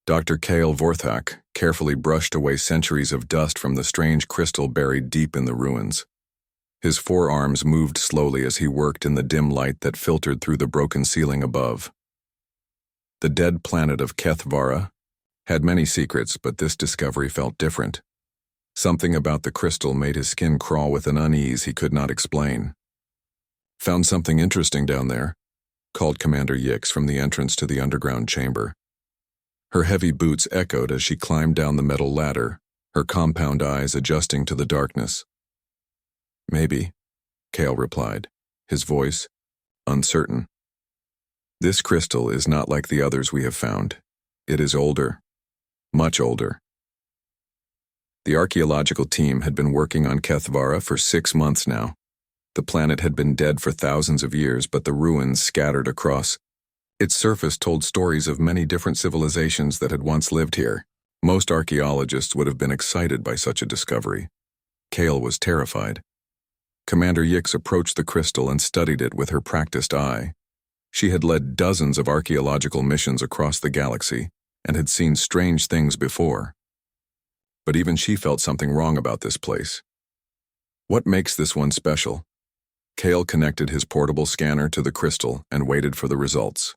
Dr. Kale Vorthak carefully brushed away centuries of dust from the strange crystal buried deep in the ruins. His forearms moved slowly as he worked in the dim light that filtered through the broken ceiling above. The dead planet of Kethvara had many secrets, but this discovery felt different. Something about the crystal made his skin crawl with an unease he could not explain. "Found something interesting down there," called Commander Yix from the entrance to the underground chamber. Her heavy boots echoed as she climbed down the metal ladder, her compound eyes adjusting to the darkness. "Maybe," Kale replied, his voice uncertain. "This crystal is not like the others we have found. It is older, much older." The archaeological team had been working on Kethvara for 6 months now. The planet had been dead for thousands of years, but the ruins scattered across its surface told stories of many different civilizations that had once lived here. Most archaeologists would have been excited by such a discovery. Kale was terrified. Commander Yix approached the crystal and studied it with her practiced eye. She had led dozens of archaeological missions across the galaxy and had seen strange things before. But even she felt something wrong about this place. What makes this one special? Kale connected his portable scanner to the crystal and waited for the results.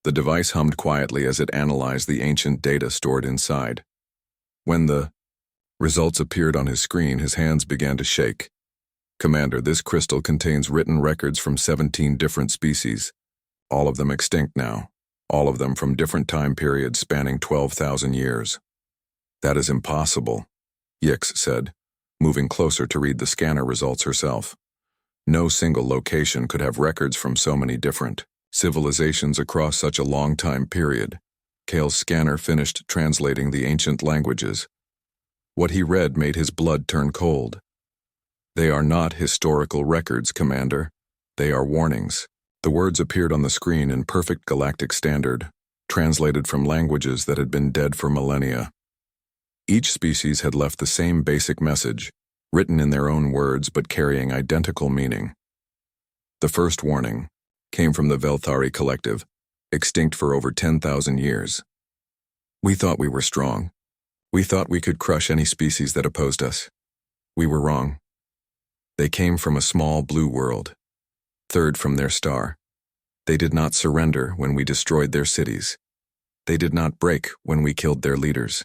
The device hummed quietly as it analyzed the ancient data stored inside. When the results appeared on his screen, his hands began to shake. "Commander, this crystal contains written records from 17 different species, all of them extinct now, all of them from different time periods spanning 12,000 years. "That is impossible," Yix said, moving closer to read the scanner results herself. "No single location could have records from so many different civilizations across such a long time period." Kale's scanner finished translating the ancient languages. What he read made his blood turn cold. "They are not historical records, Commander. They are warnings." The words appeared on the screen in perfect galactic standard, translated from languages that had been dead for millennia. Each species had left the same basic message, written in their own words but carrying identical meaning. The first warning came from the Velthari collective, extinct for over 10,000 years. "We thought we were strong. We thought we could crush any species that opposed us. We were wrong. They came from a small blue world, third from their star. They did not surrender when we destroyed their cities. They did not break when we killed their leaders.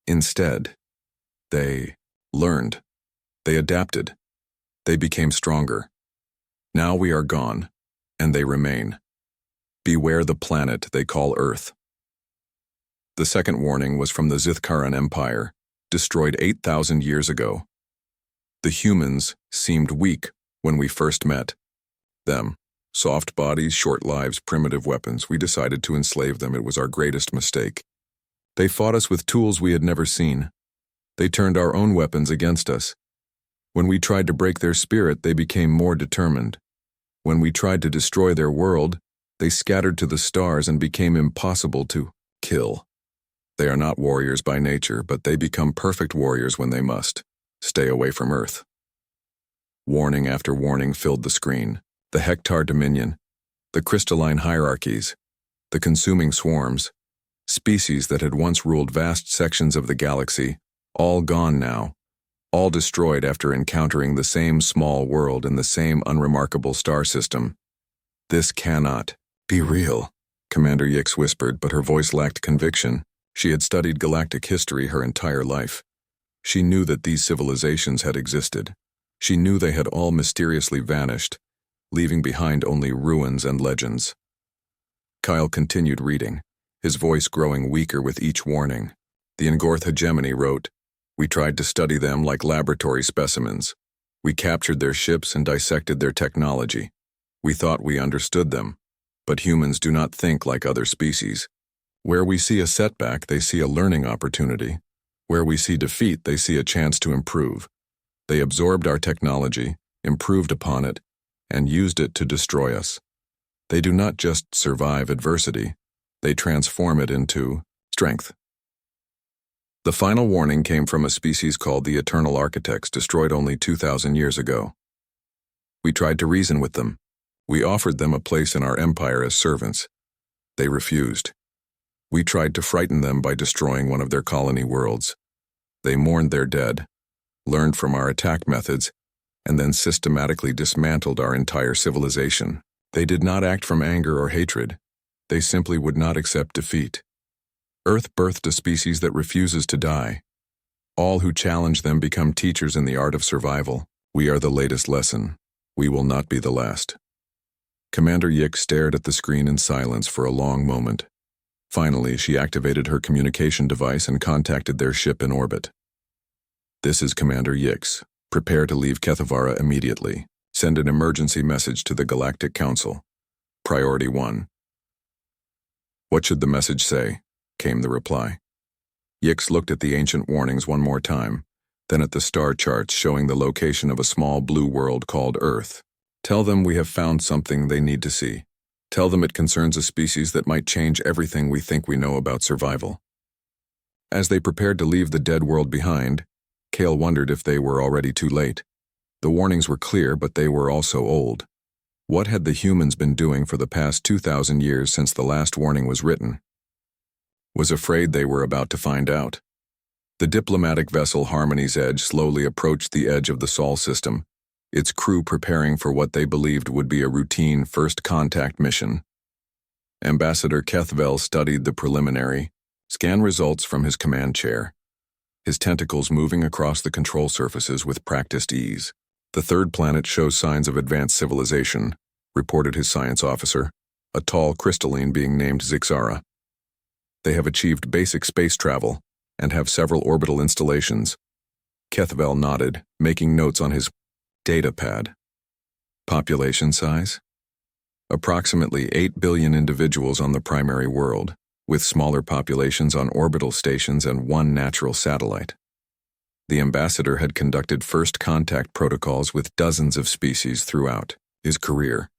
Instead, they learned. They adapted. They became stronger. Now we are gone, and they remain. Beware the planet they call Earth." The second warning was from the Zithkaran Empire, destroyed 8,000 years ago. "The humans seemed weak when we first met them. Soft bodies, short lives, primitive weapons. We decided to enslave them. It was our greatest mistake. They fought us with tools we had never seen. They turned our own weapons against us. When we tried to break their spirit, they became more determined. When we tried to destroy their world, they scattered to the stars and became impossible to kill. They are not warriors by nature, but they become perfect warriors when they must. Stay away from Earth." Warning after warning filled the screen. The Hektar Dominion, the crystalline hierarchies, the consuming swarms, species that had once ruled vast sections of the galaxy, all gone now, all destroyed after encountering the same small world in the same unremarkable star system. "This cannot be real," Commander Yix whispered, but her voice lacked conviction. She had studied galactic history her entire life. She knew that these civilizations had existed. She knew they had all mysteriously vanished, leaving behind only ruins and legends. Kyle continued reading, his voice growing weaker with each warning. The Ngorth hegemony wrote, "We tried to study them like laboratory specimens. We captured their ships and dissected their technology. We thought we understood them. But humans do not think like other species. Where we see a setback, they see a learning opportunity. Where we see defeat, they see a chance to improve. They absorbed our technology, improved upon it, and used it to destroy us. They do not just survive adversity, they transform it into strength." The final warning came from a species called the Eternal Architects, destroyed only 2,000 years ago. "We tried to reason with them. We offered them a place in our empire as servants. They refused. We tried to frighten them by destroying one of their colony worlds. They mourned their dead, learned from our attack methods, and then systematically dismantled our entire civilization. They did not act from anger or hatred. They simply would not accept defeat. Earth birthed a species that refuses to die. All who challenge them become teachers in the art of survival. We are the latest lesson. We will not be the last. Commander Yik stared at the screen in silence for a long moment. Finally, she activated her communication device and contacted their ship in orbit. This is Commander Yix. Prepare to leave Kethavara immediately. Send an emergency message to the Galactic Council. Priority 1. What should the message say? Came the reply. Yix looked at the ancient warnings one more time, then at the star charts showing the location of a small blue world called Earth. Tell them we have found something they need to see. Tell them it concerns a species that might change everything we think we know about survival. As they prepared to leave the dead world behind, Kale wondered if they were already too late. The warnings were clear, but they were also old. What had the humans been doing for the past 2,000 years since the last warning was written? Was afraid they were about to find out. The diplomatic vessel Harmony's Edge slowly approached the edge of the Sol system, its crew preparing for what they believed would be a routine first contact mission. Ambassador Kethvel studied the preliminary scan results from his command chair, his tentacles moving across the control surfaces with practiced ease. The third planet shows signs of advanced civilization, reported his science officer, a tall crystalline being named Zixara. They have achieved basic space travel and have several orbital installations. Kethvel nodded, making notes on his data pad. Population size? Approximately 8 billion individuals on the primary world, with smaller populations on orbital stations and one natural satellite. The ambassador had conducted first contact protocols with dozens of species throughout his career.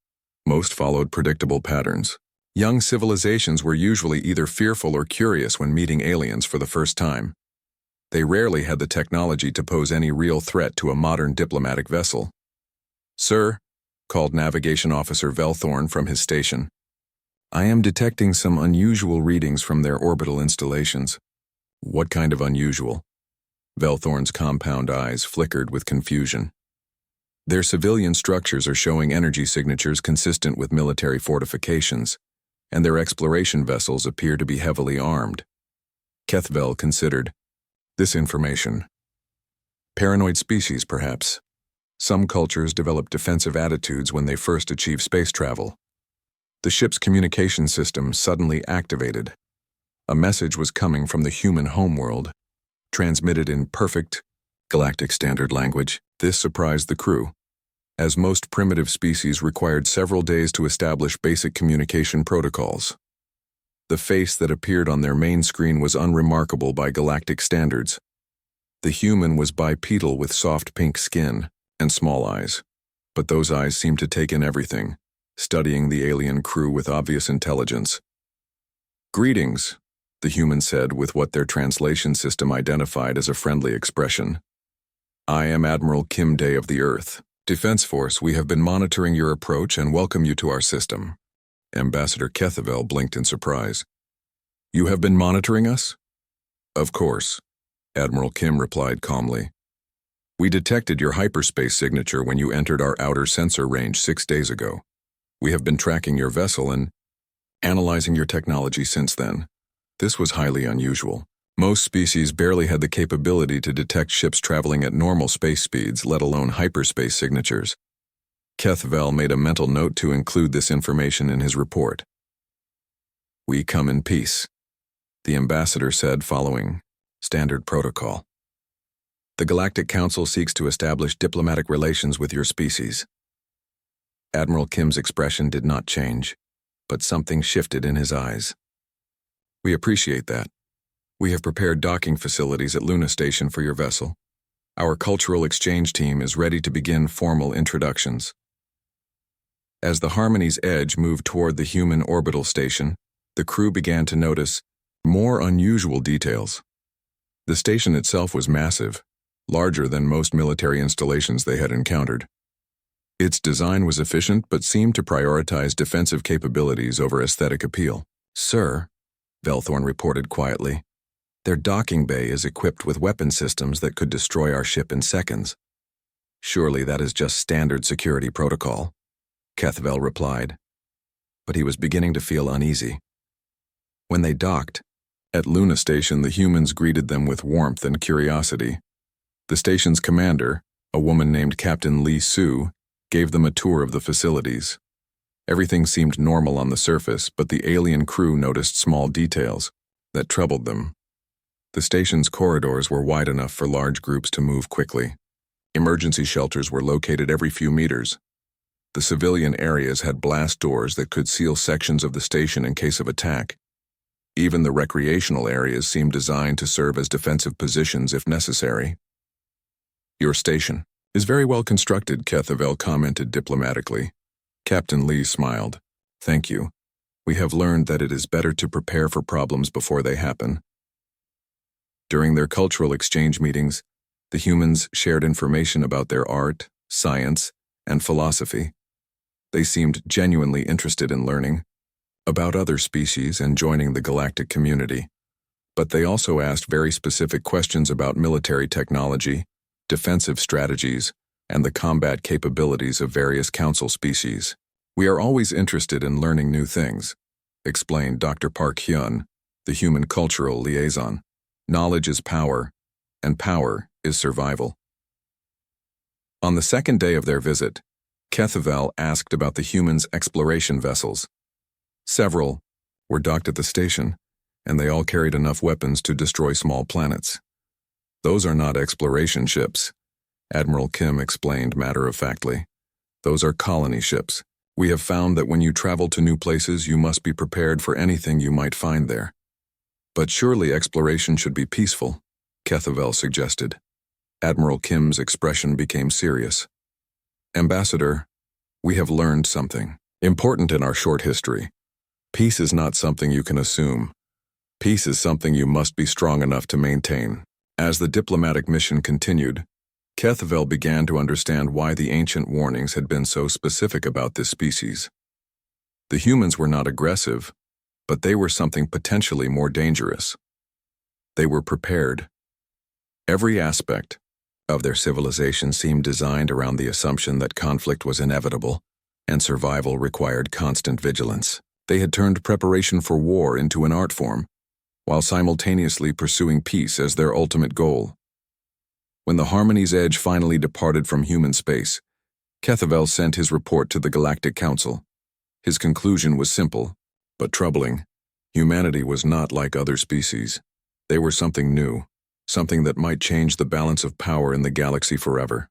Most followed predictable patterns. Young civilizations were usually either fearful or curious when meeting aliens for the first time. They rarely had the technology to pose any real threat to a modern diplomatic vessel. "Sir," called Navigation Officer Velthorn from his station, "I am detecting some unusual readings from their orbital installations." "What kind of unusual?" Velthorn's compound eyes flickered with confusion. "Their civilian structures are showing energy signatures consistent with military fortifications, and their exploration vessels appear to be heavily armed." Kethvel considered. This information. Paranoid species, perhaps. Some cultures develop defensive attitudes when they first achieve space travel. The ship's communication system suddenly activated. A message was coming from the human homeworld, transmitted in perfect Galactic Standard language. This surprised the crew, as most primitive species required several days to establish basic communication protocols. The face that appeared on their main screen was unremarkable by galactic standards. The human was bipedal with soft pink skin and small eyes, but those eyes seemed to take in everything, studying the alien crew with obvious intelligence. "Greetings," the human said with what their translation system identified as a friendly expression. "I am Admiral Kim Day of the Earth. Defense Force, we have been monitoring your approach and welcome you to our system." Ambassador Kethvel blinked in surprise. "You have been monitoring us?" "Of course," Admiral Kim replied calmly. "We detected your hyperspace signature when you entered our outer sensor range 6 days ago. We have been tracking your vessel and analyzing your technology since then. This was highly unusual. Most species barely had the capability to detect ships traveling at normal space speeds, let alone hyperspace signatures." Kethvel made a mental note to include this information in his report. "We come in peace," the ambassador said following standard protocol. "The Galactic Council seeks to establish diplomatic relations with your species." Admiral Kim's expression did not change, but something shifted in his eyes. "We appreciate that. We have prepared docking facilities at Luna Station for your vessel. Our cultural exchange team is ready to begin formal introductions." As the Harmony's Edge moved toward the human orbital station, the crew began to notice more unusual details. The station itself was massive, larger than most military installations they had encountered. Its design was efficient but seemed to prioritize defensive capabilities over aesthetic appeal. "Sir," Velthorn reported quietly. Their docking bay is equipped with weapon systems that could destroy our ship in seconds. Surely that is just standard security protocol, Kethvel replied. But he was beginning to feel uneasy. When they docked, at Luna Station, the humans greeted them with warmth and curiosity. The station's commander, a woman named Captain Lee Su, gave them a tour of the facilities. Everything seemed normal on the surface, but the alien crew noticed small details that troubled them. The station's corridors were wide enough for large groups to move quickly. Emergency shelters were located every few meters. The civilian areas had blast doors that could seal sections of the station in case of attack. Even the recreational areas seemed designed to serve as defensive positions if necessary. Your station is very well constructed, Kethvel commented diplomatically. Captain Lee smiled. Thank you. We have learned that it is better to prepare for problems before they happen. During their cultural exchange meetings, the humans shared information about their art, science, and philosophy. They seemed genuinely interested in learning about other species and joining the galactic community. But they also asked very specific questions about military technology, defensive strategies, and the combat capabilities of various council species. We are always interested in learning new things, explained Dr. Park Hyun, the human cultural liaison. Knowledge is power, and power is survival. On the second day of their visit, Kethvel asked about the humans' exploration vessels. Several were docked at the station, and they all carried enough weapons to destroy small planets. Those are not exploration ships, Admiral Kim explained matter-of-factly. Those are colony ships. We have found that when you travel to new places, you must be prepared for anything you might find there. But surely exploration should be peaceful, Kethvel suggested. Admiral Kim's expression became serious. Ambassador, we have learned something important in our short history. Peace is not something you can assume. Peace is something you must be strong enough to maintain. As the diplomatic mission continued, Kethvel began to understand why the ancient warnings had been so specific about this species. The humans were not aggressive, but they were something potentially more dangerous. They were prepared. Every aspect of their civilization seemed designed around the assumption that conflict was inevitable and survival required constant vigilance. They had turned preparation for war into an art form, while simultaneously pursuing peace as their ultimate goal. When the Harmony's Edge finally departed from human space, Kethvel sent his report to the Galactic Council. His conclusion was simple, but troubling. Humanity was not like other species. They were something new, something that might change the balance of power in the galaxy forever.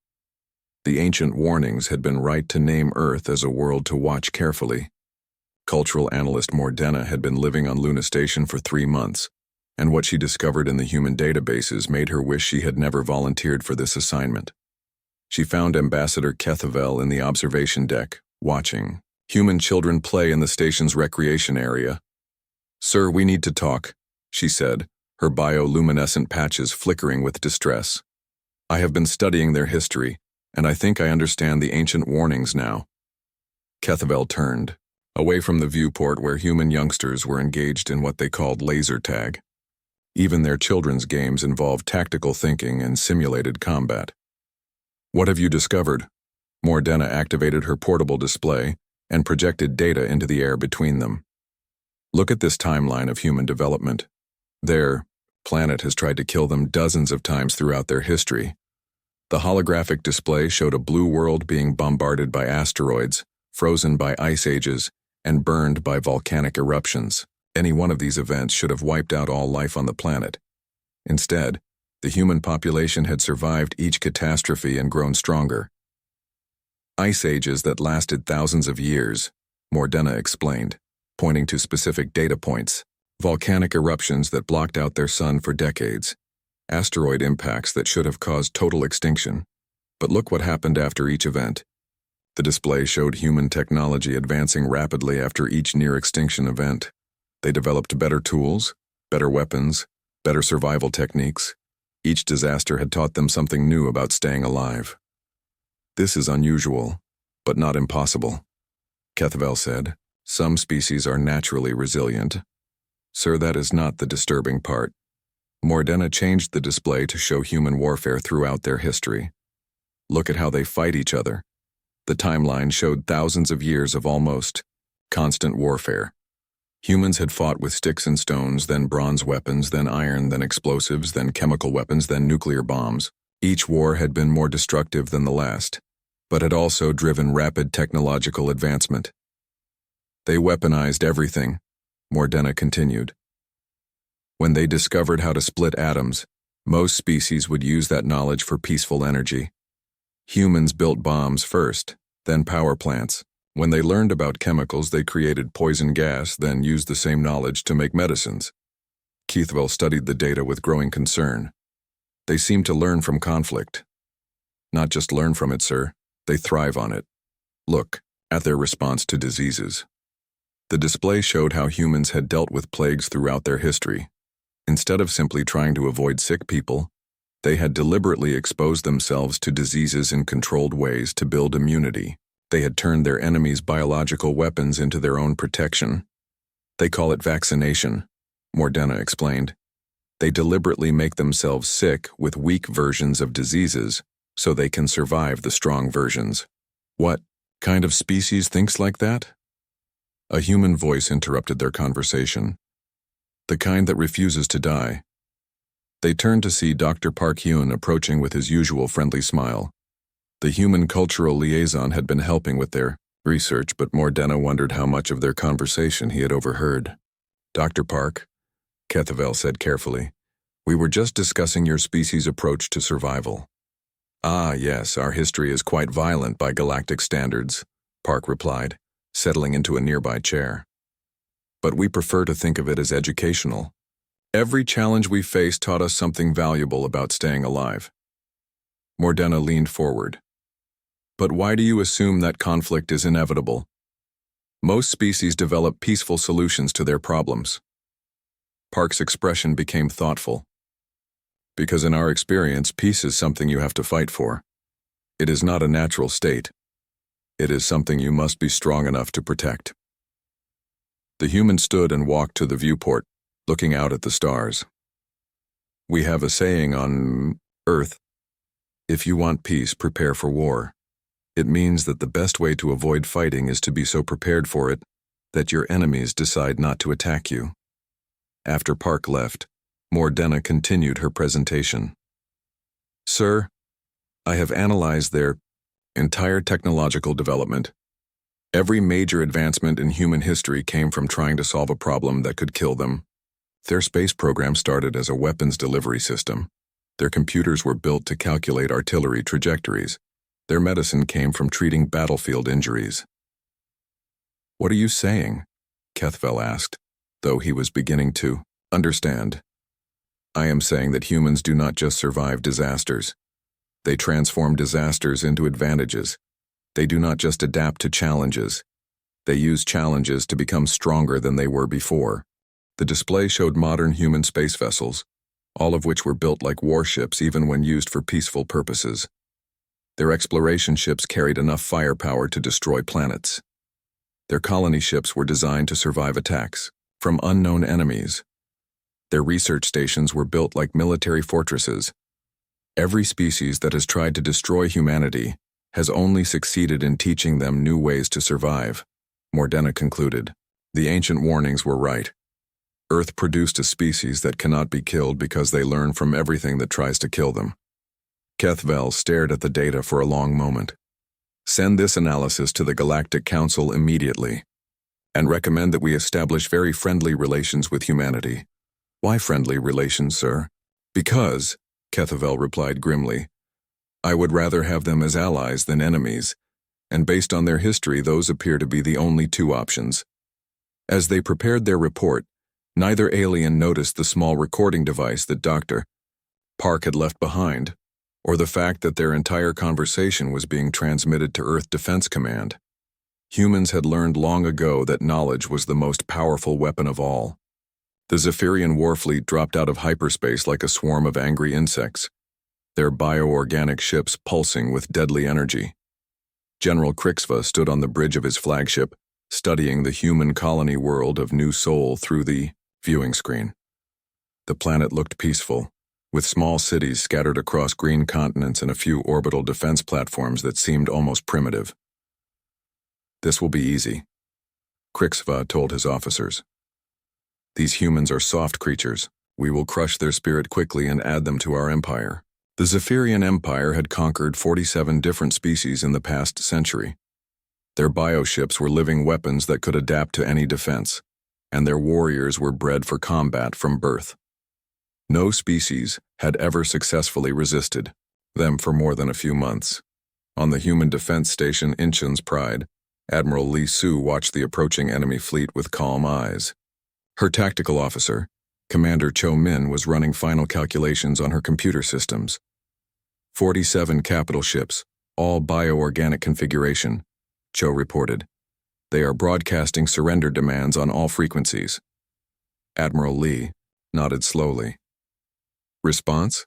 The ancient warnings had been right to name Earth as a world to watch carefully. Cultural analyst Mordena had been living on Luna Station for 3 months, and what she discovered in the human databases made her wish she had never volunteered for this assignment. She found Ambassador Kethvel in the observation deck, watching human children play in the station's recreation area. Sir, we need to talk, she said, her bioluminescent patches flickering with distress. I have been studying their history, and I think I understand the ancient warnings now. Kethvel turned away from the viewport where human youngsters were engaged in what they called laser tag. Even their children's games involved tactical thinking and simulated combat. What have you discovered? Mordena activated her portable display and projected data into the air between them. Look at this timeline of human development. Their planet has tried to kill them dozens of times throughout their history. The holographic display showed a blue world being bombarded by asteroids, frozen by ice ages, and burned by volcanic eruptions. Any one of these events should have wiped out all life on the planet. Instead, the human population had survived each catastrophe and grown stronger. Ice ages that lasted thousands of years, Mordena explained, pointing to specific data points. Volcanic eruptions that blocked out their sun for decades. Asteroid impacts that should have caused total extinction. But look what happened after each event. The display showed human technology advancing rapidly after each near-extinction event. They developed better tools, better weapons, better survival techniques. Each disaster had taught them something new about staying alive. This is unusual, but not impossible, Kethvel said. Some species are naturally resilient. Sir, that is not the disturbing part. Mordena changed the display to show human warfare throughout their history. Look at how they fight each other. The timeline showed thousands of years of almost constant warfare. Humans had fought with sticks and stones, then bronze weapons, then iron, then explosives, then chemical weapons, then nuclear bombs. Each war had been more destructive than the last, but had also driven rapid technological advancement. They weaponized everything, Mordena continued. When they discovered how to split atoms, most species would use that knowledge for peaceful energy. Humans built bombs first, then power plants. When they learned about chemicals, they created poison gas, then used the same knowledge to make medicines. Keithwell studied the data with growing concern. They seem to learn from conflict. Not just learn from it, sir. They thrive on it. Look at their response to diseases. The display showed how humans had dealt with plagues throughout their history. Instead of simply trying to avoid sick people, they had deliberately exposed themselves to diseases in controlled ways to build immunity. They had turned their enemies' biological weapons into their own protection. They call it vaccination, Mordena explained. They deliberately make themselves sick with weak versions of diseases so they can survive the strong versions. What kind of species thinks like that? A human voice interrupted their conversation. The kind that refuses to die. They turned to see Dr. Park Hyun approaching with his usual friendly smile. The human cultural liaison had been helping with their research, but Mordena wondered how much of their conversation he had overheard. Dr. Park, Kethavel said carefully, we were just discussing your species' approach to survival. Ah, yes, our history is quite violent by galactic standards, Park replied, settling into a nearby chair. But we prefer to think of it as educational. Every challenge we faced taught us something valuable about staying alive. Mordena leaned forward. But why do you assume that conflict is inevitable? Most species develop peaceful solutions to their problems. Park's expression became thoughtful. Because in our experience, peace is something you have to fight for. It is not a natural state. It is something you must be strong enough to protect. The human stood and walked to the viewport, looking out at the stars. We have a saying on Earth, if you want peace, prepare for war. It means that the best way to avoid fighting is to be so prepared for it that your enemies decide not to attack you. After Park left, Mordena continued her presentation. Sir, I have analyzed their entire technological development. Every major advancement in human history came from trying to solve a problem that could kill them. Their space program started as a weapons delivery system. Their computers were built to calculate artillery trajectories. Their medicine came from treating battlefield injuries. What are you saying? Kethvel asked, though he was beginning to understand. I am saying that humans do not just survive disasters. They transform disasters into advantages. They do not just adapt to challenges. They use challenges to become stronger than they were before. The display showed modern human space vessels, all of which were built like warships even when used for peaceful purposes. Their exploration ships carried enough firepower to destroy planets. Their colony ships were designed to survive attacks from unknown enemies. Their research stations were built like military fortresses. Every species that has tried to destroy humanity has only succeeded in teaching them new ways to survive, Mordena concluded. The ancient warnings were right. Earth produced a species that cannot be killed because they learn from everything that tries to kill them. Kethvel stared at the data for a long moment. Send this analysis to the Galactic Council immediately, and recommend that we establish very friendly relations with humanity. Why friendly relations, sir? Because, Kethvel replied grimly, I would rather have them as allies than enemies, and based on their history, those appear to be the only two options. As they prepared their report, neither alien noticed the small recording device that Dr. Park had left behind, or the fact that their entire conversation was being transmitted to Earth Defense Command. Humans had learned long ago that knowledge was the most powerful weapon of all. The Zephyrian warfleet dropped out of hyperspace like a swarm of angry insects, their bioorganic ships pulsing with deadly energy. General Krixva stood on the bridge of his flagship, studying the human colony world of New Sol through the Viewing screen. The planet looked peaceful, with small cities scattered across green continents and a few orbital defense platforms that seemed almost primitive. This will be easy, Krixva told his officers. These humans are soft creatures. We will crush their spirit quickly and add them to our empire. The Zephyrian Empire had conquered 47 different species in the past century. Their bioships were living weapons that could adapt to any defense, and their warriors were bred for combat from birth. No species had ever successfully resisted them for more than a few months. On the human defense station Incheon's Pride, Admiral Li Su watched the approaching enemy fleet with calm eyes. Her tactical officer, Commander Cho Min, was running final calculations on her computer systems. 47 capital ships, all bioorganic configuration, Cho reported. They are broadcasting surrender demands on all frequencies. Admiral Li nodded slowly. Response?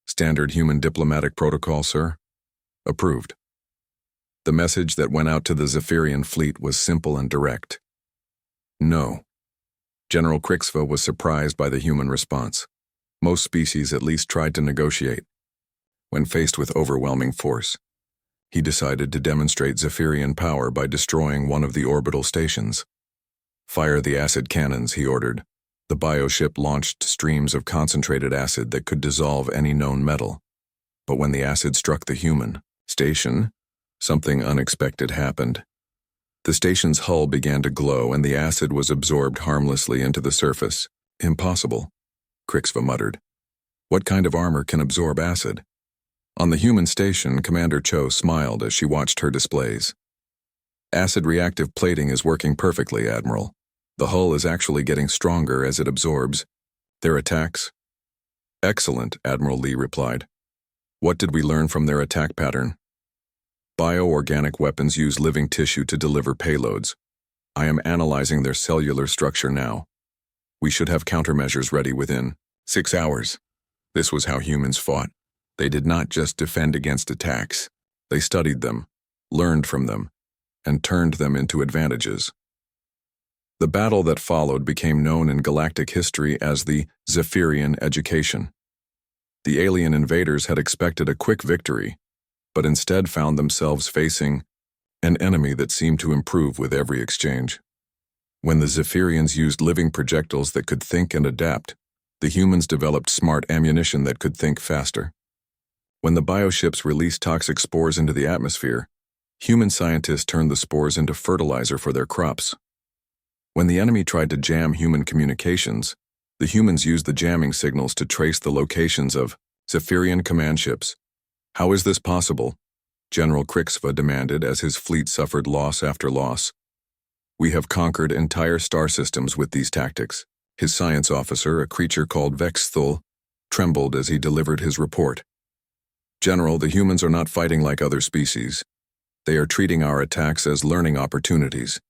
Standard human diplomatic protocol, sir. Approved. The message that went out to the Zephyrian fleet was simple and direct. No. General Krixva was surprised by the human response. Most species at least tried to negotiate. When faced with overwhelming force, he decided to demonstrate Zephyrian power by destroying one of the orbital stations. Fire the acid cannons, he ordered. The bioship launched streams of concentrated acid that could dissolve any known metal. But when the acid struck the human station, something unexpected happened. The station's hull began to glow and the acid was absorbed harmlessly into the surface. Impossible, Krixva muttered. What kind of armor can absorb acid? On the human station, Commander Cho smiled as she watched her displays. Acid reactive plating is working perfectly, Admiral. The hull is actually getting stronger as it absorbs their attacks. Excellent, Admiral Li replied. What did we learn from their attack pattern? Bioorganic weapons use living tissue to deliver payloads. I am analyzing their cellular structure now. We should have countermeasures ready within 6 hours. This was how humans fought. They did not just defend against attacks. They studied them, learned from them, and turned them into advantages. The battle that followed became known in galactic history as the Zephyrian Education. The alien invaders had expected a quick victory, but instead found themselves facing an enemy that seemed to improve with every exchange. When the Zephyrians used living projectiles that could think and adapt, the humans developed smart ammunition that could think faster. When the bioships released toxic spores into the atmosphere, human scientists turned the spores into fertilizer for their crops. When the enemy tried to jam human communications, the humans used the jamming signals to trace the locations of Zephyrian command ships. How is this possible? General Krixva demanded as his fleet suffered loss after loss. We have conquered entire star systems with these tactics. His science officer, a creature called Vexthul, trembled as he delivered his report. General, the humans are not fighting like other species. They are treating our attacks as learning opportunities.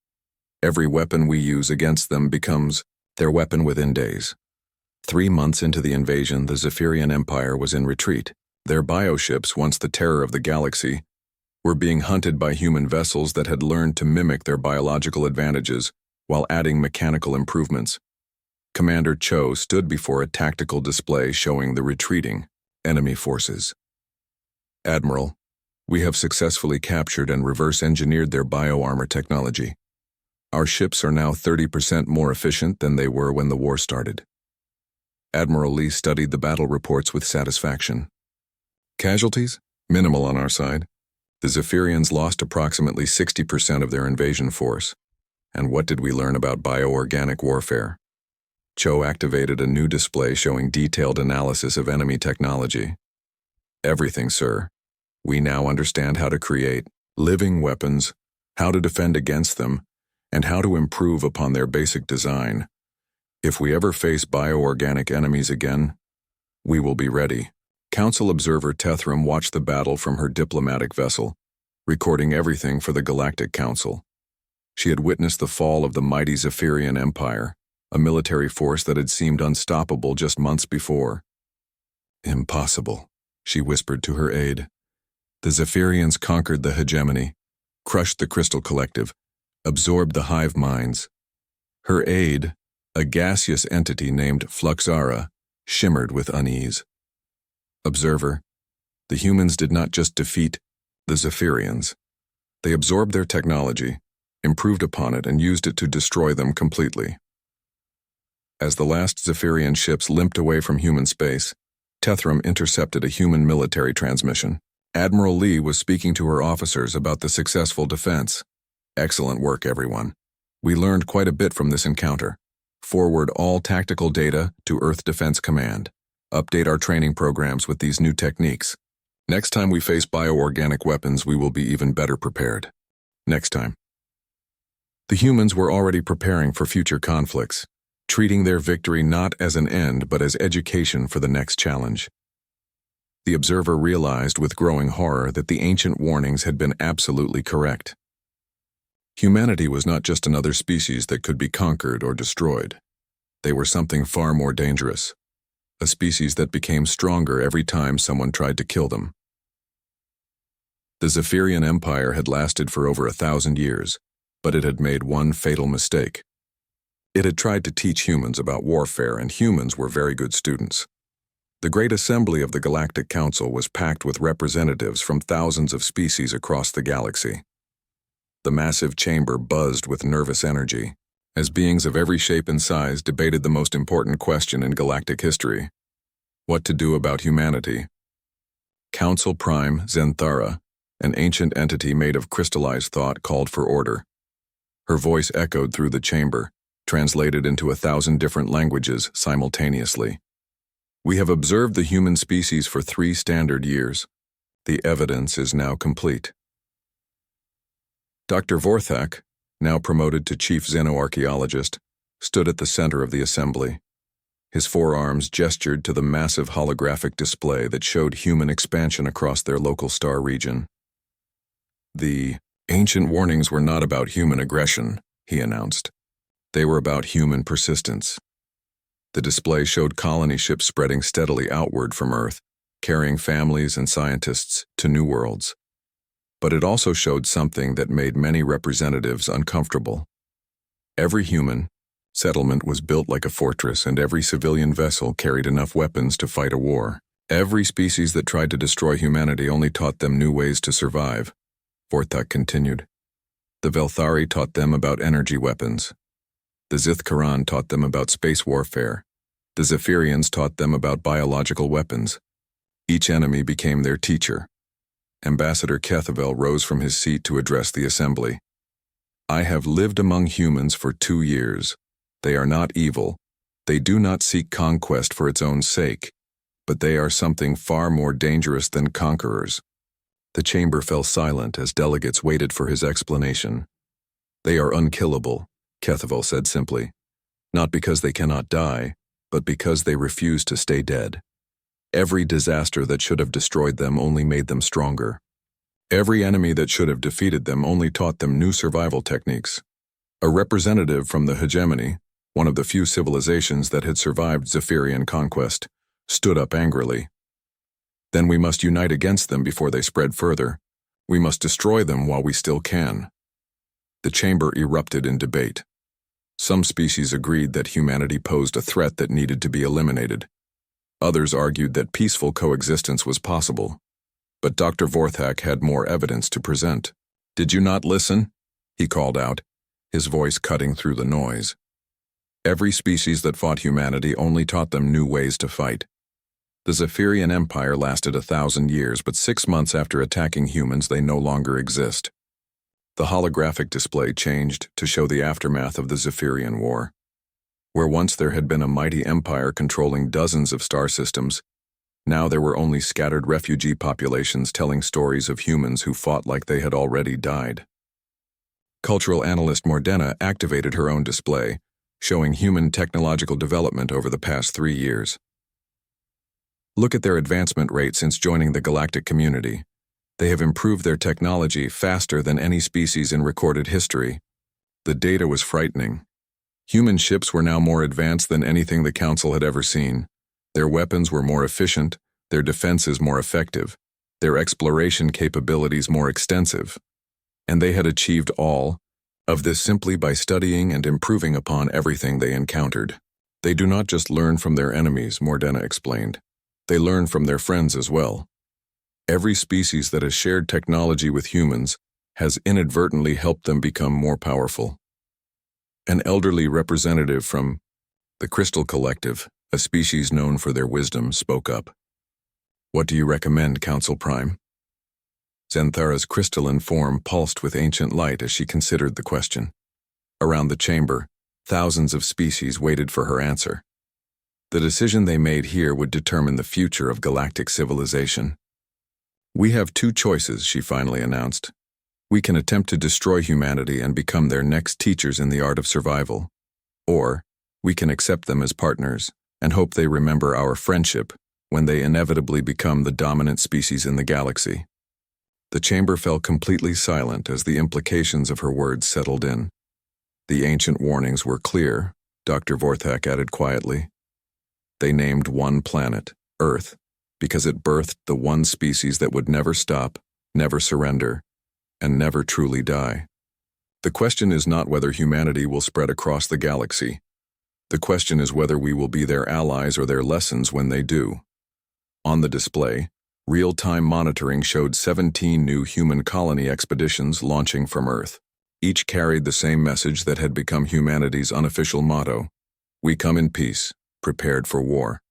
Every weapon we use against them becomes their weapon within days. 3 months into the invasion, the Zephyrian Empire was in retreat. Their bioships, once the terror of the galaxy, were being hunted by human vessels that had learned to mimic their biological advantages while adding mechanical improvements. Commander Cho stood before a tactical display showing the retreating enemy forces. Admiral, we have successfully captured and reverse-engineered their bioarmor technology. Our ships are now 30% more efficient than they were when the war started. Admiral Li studied the battle reports with satisfaction. Casualties? Minimal on our side. The Zephyrians lost approximately 60% of their invasion force. And what did we learn about bioorganic warfare? Cho activated a new display showing detailed analysis of enemy technology. Everything, sir. We now understand how to create living weapons, how to defend against them, and how to improve upon their basic design. If we ever face bioorganic enemies again, we will be ready. Council observer Tethram watched the battle from her diplomatic vessel, recording everything for the Galactic Council. She had witnessed the fall of the mighty Zephyrian Empire, a military force that had seemed unstoppable just months before. Impossible, she whispered to her aide. The Zephyrians conquered the hegemony, crushed the Crystal Collective, absorbed the hive minds. Her aide, A gaseous entity named Fluxara shimmered with unease. Observer, the humans did not just defeat the Zephyrians. They absorbed their technology, improved upon it, and used it to destroy them completely. As the last Zephyrian ships limped away from human space, Tethram intercepted a human military transmission. Admiral Lee was speaking to her officers about the successful defense. Excellent work, everyone. We learned quite a bit from this encounter. Forward all tactical data to Earth Defense Command. Update our training programs with these new techniques. Next time we face bioorganic weapons, we will be even better prepared. Next time. The humans were already preparing for future conflicts, treating their victory not as an end but as education for the next challenge. The observer realized with growing horror that the ancient warnings had been absolutely correct. Humanity was not just another species that could be conquered or destroyed. They were something far more dangerous, a species that became stronger every time someone tried to kill them. The Zephyrian Empire had lasted for over 1,000 years, but it had made one fatal mistake. It had tried to teach humans about warfare, and humans were very good students. The Great Assembly of the Galactic Council was packed with representatives from thousands of species across the galaxy. The massive chamber buzzed with nervous energy, as beings of every shape and size debated the most important question in galactic history: what to do about humanity. Council Prime Zenthara, an ancient entity made of crystallized thought, called for order. Her voice echoed through the chamber, translated into 1,000 different languages simultaneously. We have observed the human species for 3 standard years. The evidence is now complete. Dr. Vorthak, now promoted to chief xenoarchaeologist, stood at the center of the assembly. His forearms gestured to the massive holographic display that showed human expansion across their local star region. The ancient warnings were not about human aggression, he announced. They were about human persistence. The display showed colony ships spreading steadily outward from Earth, carrying families and scientists to new worlds. But it also showed something that made many representatives uncomfortable. Every human settlement was built like a fortress, and every civilian vessel carried enough weapons to fight a war. Every species that tried to destroy humanity only taught them new ways to survive, Vorthak continued. The Velthari taught them about energy weapons. The Zithkaran taught them about space warfare. The Zephyrians taught them about biological weapons. Each enemy became their teacher. Ambassador Kethavel rose from his seat to address the assembly. I have lived among humans for 2 years. They are not evil. They do not seek conquest for its own sake, but they are something far more dangerous than conquerors. The chamber fell silent as delegates waited for his explanation. They are unkillable, Kethavel said simply, not because they cannot die, but because they refuse to stay dead. Every disaster that should have destroyed them only made them stronger. Every enemy that should have defeated them only taught them new survival techniques. A representative from the hegemony, one of the few civilizations that had survived Zephyrian conquest, stood up angrily. Then we must unite against them before they spread further. We must destroy them while we still can. The chamber erupted in debate. Some species agreed that humanity posed a threat that needed to be eliminated. Others argued that peaceful coexistence was possible. But Dr. Vorthak had more evidence to present. Did you not listen? He called out, his voice cutting through the noise. Every species that fought humanity only taught them new ways to fight. The Zephyrian Empire lasted 1,000 years, but 6 months after attacking humans, they no longer exist. The holographic display changed to show the aftermath of the Zephyrian War. Where once there had been a mighty empire controlling dozens of star systems, now there were only scattered refugee populations telling stories of humans who fought like they had already died. Cultural analyst Mordena activated her own display, showing human technological development over the past 3 years. Look at their advancement rate since joining the galactic community. They have improved their technology faster than any species in recorded history. The data was frightening. Human ships were now more advanced than anything the Council had ever seen. Their weapons were more efficient, their defenses more effective, their exploration capabilities more extensive. And they had achieved all of this simply by studying and improving upon everything they encountered. They do not just learn from their enemies, Mordena explained. They learn from their friends as well. Every species that has shared technology with humans has inadvertently helped them become more powerful. An elderly representative from the Crystal Collective, a species known for their wisdom, spoke up. "What do you recommend, Council Prime?" Zenthara's crystalline form pulsed with ancient light as she considered the question. Around the chamber, thousands of species waited for her answer. The decision they made here would determine the future of galactic civilization. "We have two choices," she finally announced. "We can attempt to destroy humanity and become their next teachers in the art of survival. Or, we can accept them as partners and hope they remember our friendship when they inevitably become the dominant species in the galaxy." The chamber fell completely silent as the implications of her words settled in. "The ancient warnings were clear," Dr. Vorthak added quietly. "They named one planet, Earth, because it birthed the one species that would never stop, never surrender, and never truly die. The question is not whether humanity will spread across the galaxy. The question is whether we will be their allies or their lessons when they do." On the display, real-time monitoring showed 17 new human colony expeditions launching from Earth. Each carried the same message that had become humanity's unofficial motto: "We come in peace, prepared for war."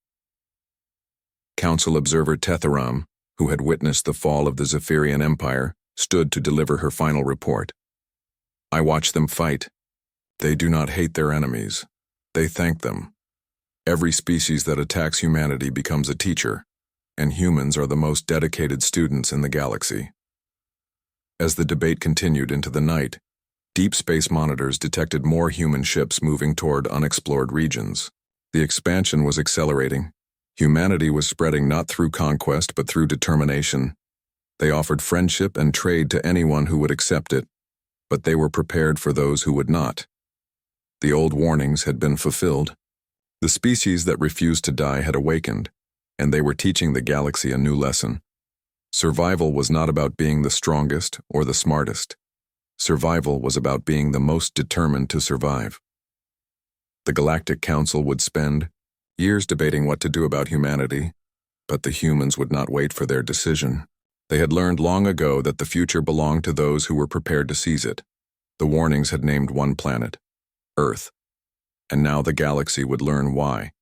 Council observer Tetharam, who had witnessed the fall of the Zephyrian Empire, stood to deliver her final report. "I watched them fight. They do not hate their enemies. They thank them. Every species that attacks humanity becomes a teacher, and humans are the most dedicated students in the galaxy." As the debate continued into the night, deep space monitors detected more human ships moving toward unexplored regions. The expansion was accelerating. Humanity was spreading not through conquest but through determination. They offered friendship and trade to anyone who would accept it, but they were prepared for those who would not. The old warnings had been fulfilled. The species that refused to die had awakened, and they were teaching the galaxy a new lesson. Survival was not about being the strongest or the smartest. Survival was about being the most determined to survive. The Galactic Council would spend years debating what to do about humanity, but the humans would not wait for their decision. They had learned long ago that the future belonged to those who were prepared to seize it. The warnings had named one planet, Earth, and now the galaxy would learn why.